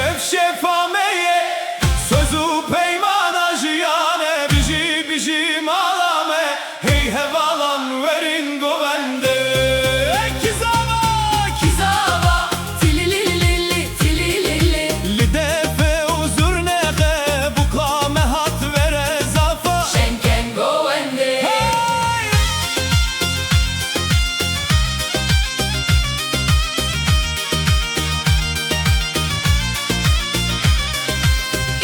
şefameye sözü peymana jiyane bici malame hey hevalan verin govende kizava tililili tililili lidefe uzur nege bu kamehat vere zafa şenken govende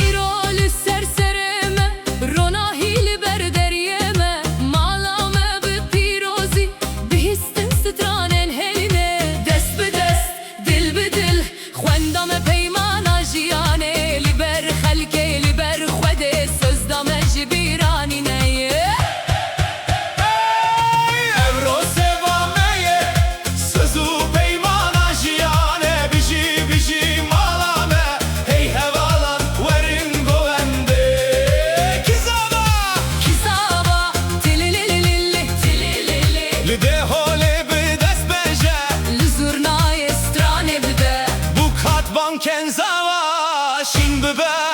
İrolü sersereme rona hili berderiyeme malame bi pirozi bihistin stranen heline dest bi dest dil bi dil xwendame peymana jiyane liber xelke liber xwede sözdame jibiranine Evro sevameye sözü peymana jiyane bici malame hey hevalan verin govende kizava tililili tililili Lide hole bi dest beje luzurnaye strane bide bu katban kenzava şimdi be